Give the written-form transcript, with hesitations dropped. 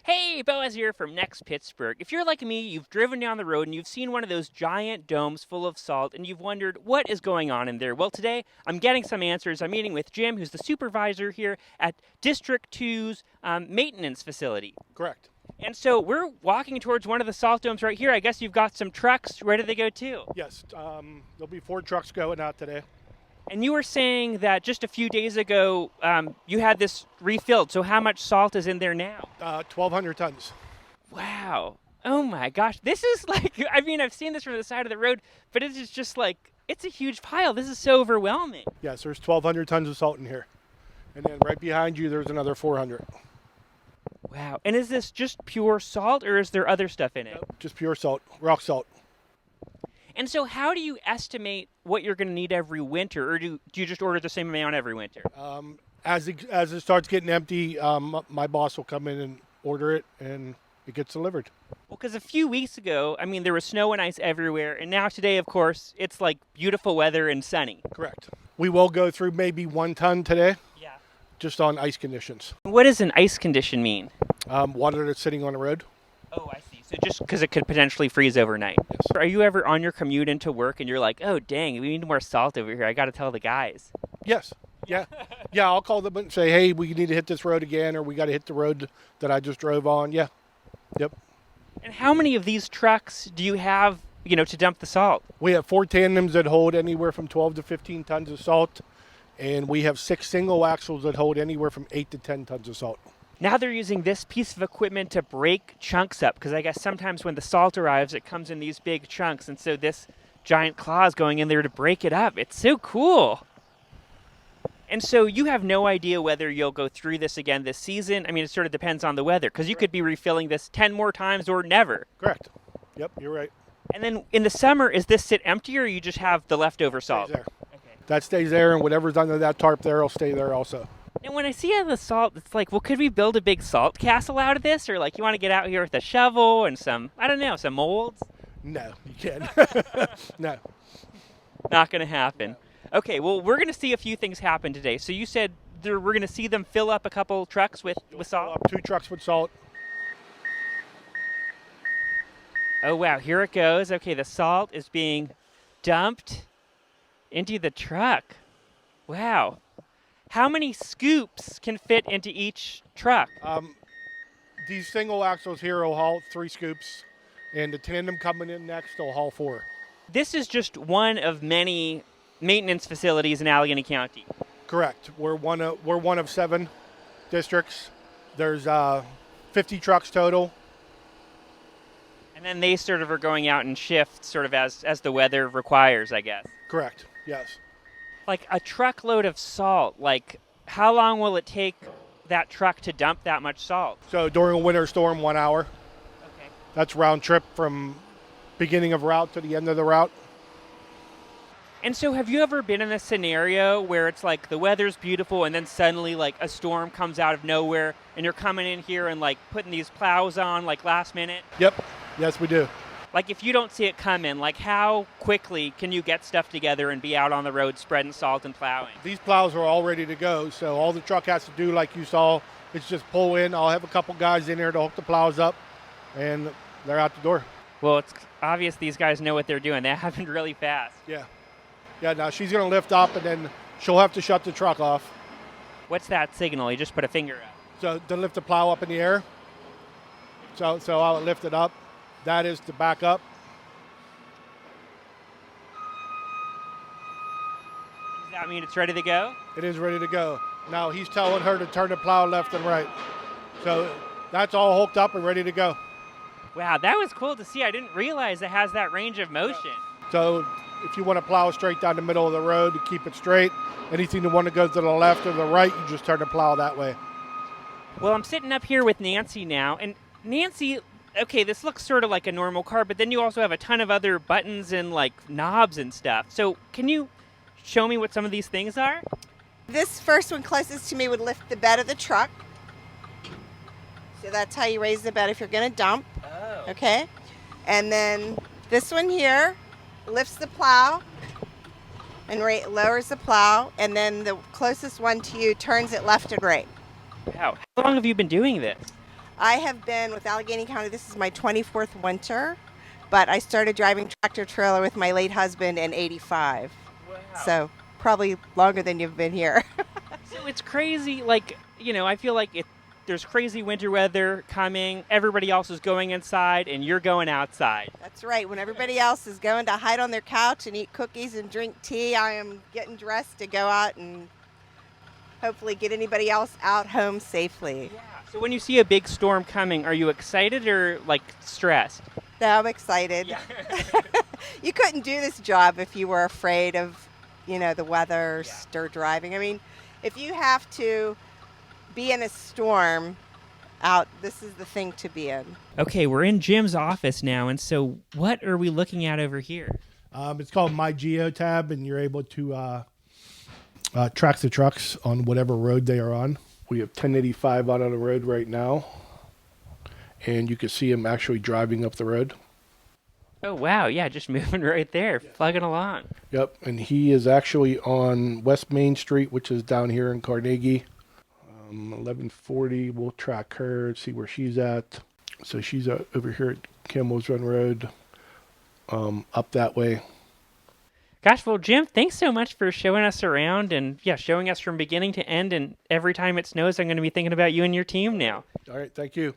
Hey, Boaz here from Next Pittsburgh. If you're like me, you've driven down the road and you've seen one of those giant domes full of salt and you've wondered what is going on in there. Well, today I'm getting some answers. I'm meeting with Jim, who's the supervisor here at District 2's maintenance facility. Correct. And so we're walking towards one of the salt domes right here. I guess you've got some trucks. Where do they go to? Yes, there'll be 4 trucks going out today. And you were saying that just a few days ago you had this refilled. So how much salt is in there now? 1,200 tons. Wow. Oh my gosh. This is like, I mean, I've seen this from the side of the road, but it is just like, it's a huge pile. This is so overwhelming. Yes, there's 1,200 tons of salt in here. And then right behind you, there's another 400. Wow. And is this just pure salt or is there other stuff in it? Nope, just pure salt, rock salt. And so how do you estimate what you're going to need every winter, or do you just order the same amount every winter? As it starts getting empty, my boss will come in and order it, and it gets delivered. Well, because a few weeks ago, I mean, there was snow and ice everywhere, and now today, of course, it's like beautiful weather and sunny. Correct. We will go through maybe 1 ton today. Yeah. Just on ice conditions. What does an ice condition mean? Water that's sitting on the road. Oh, I see. So just because it could potentially freeze overnight. Yes. Are you ever on your commute into work and you're like, oh, dang, we need more salt over here. I got to tell the guys. Yes. Yeah. Yeah, I'll call them and say, hey, we need to hit this road again, or we got to hit the road that I just drove on. Yeah. Yep. And how many of these trucks do you have, to dump the salt? We have 4 tandems that hold anywhere from 12 to 15 tons of salt, and we have 6 single axles that hold anywhere from 8 to 10 tons of salt. Now they're using this piece of equipment to break chunks up, because I guess sometimes when the salt arrives, it comes in these big chunks, and so this giant claw is going in there to break it up. It's so cool. And so you have no idea whether you'll go through this again this season. I mean, it sort of depends on the weather, because you could be refilling this 10 more times or never. Correct. Yep, you're right. And then in the summer, is this sit empty, or you just have the leftover salt? Stays there. Okay. That stays there, and whatever's under that tarp there will stay there also. And when I see all the salt, it's like, well, could we build a big salt castle out of this? Or like, you want to get out here with a shovel and some molds? No, you can't. No. Not going to happen. Okay, well, we're going to see a few things happen today. So you said we're going to see them fill up a couple trucks with salt? 2 trucks with salt. Oh, wow, here it goes. Okay, the salt is being dumped into the truck. Wow. How many scoops can fit into each truck? These single axles here will haul 3 scoops, and the tandem coming in next will haul 4. This is just one of many maintenance facilities in Allegheny County. Correct. We're one of 7 districts. There's 50 trucks total. And then they sort of are going out in shifts sort of as the weather requires, I guess. Correct. Yes. Like a truckload of salt, like how long will it take that truck to dump that much salt? So during a winter storm, 1 hour. Okay. That's round trip from beginning of route to the end of the route. And so have you ever been in a scenario where it's like the weather's beautiful and then suddenly like a storm comes out of nowhere and you're coming in here and like putting these plows on like last minute? Yep. Yes, we do. Like if you don't see it coming, like how quickly can you get stuff together and be out on the road spreading salt and plowing? These plows are all ready to go, so all the truck has to do, like you saw, is just pull in. I'll have a couple guys in there to hook the plows up, and they're out the door. Well, it's obvious these guys know what they're doing. They happened really fast. Yeah. Yeah, now she's going to lift up, and then she'll have to shut the truck off. What's that signal? You just put a finger up. So to lift the plow up in the air. So I'll lift it up. That is to back up. Does that mean it's ready to go? It is ready to go. Now he's telling her to turn the plow left and right. So that's all hooked up and ready to go. Wow, that was cool to see. I didn't realize it has that range of motion. So if you want to plow straight down the middle of the road to keep it straight, anything that want to go to the left or the right, you just turn the plow that way. Well, I'm sitting up here with Nancy now, and Nancy, okay, this looks sort of like a normal car, but then you also have a ton of other buttons and like knobs and stuff. So can you show me what some of these things are? This first one closest to me would lift the bed of the truck. So that's how you raise the bed if you're going to dump. Oh. Okay. And then this one here lifts the plow and lowers the plow. And then the closest one to you turns it left and right. Wow. How long have you been doing this? I have been with Allegheny County, this is my 24th winter, but I started driving tractor trailer with my late husband in 85. Wow. So probably longer than you've been here. So it's crazy, like, I feel like there's crazy winter weather coming, everybody else is going inside, and you're going outside. That's right. When everybody else is going to hide on their couch and eat cookies and drink tea, I am getting dressed to go out and hopefully get anybody else out home safely. Yeah. So when you see a big storm coming, are you excited or, like, stressed? So I'm excited. Yeah. You couldn't do this job if you were afraid of, the weather or driving. I mean, if you have to be in a storm out, this is the thing to be in. Okay, we're in Jim's office now, and so what are we looking at over here? It's called My Geo tab, and you're able to track the trucks on whatever road they are on. We have 1085 out on the road right now, and you can see them actually driving up the road. Oh, wow, yeah, just moving right there, plugging along. Yep, and he is actually on West Main Street, which is down here in Carnegie. 1140, we'll track her, see where she's at. So she's over here at Campbell's Run Road, up that way. Gosh, well, Jim, thanks so much for showing us around and, showing us from beginning to end. And every time it snows, I'm going to be thinking about you and your team now. All right, thank you.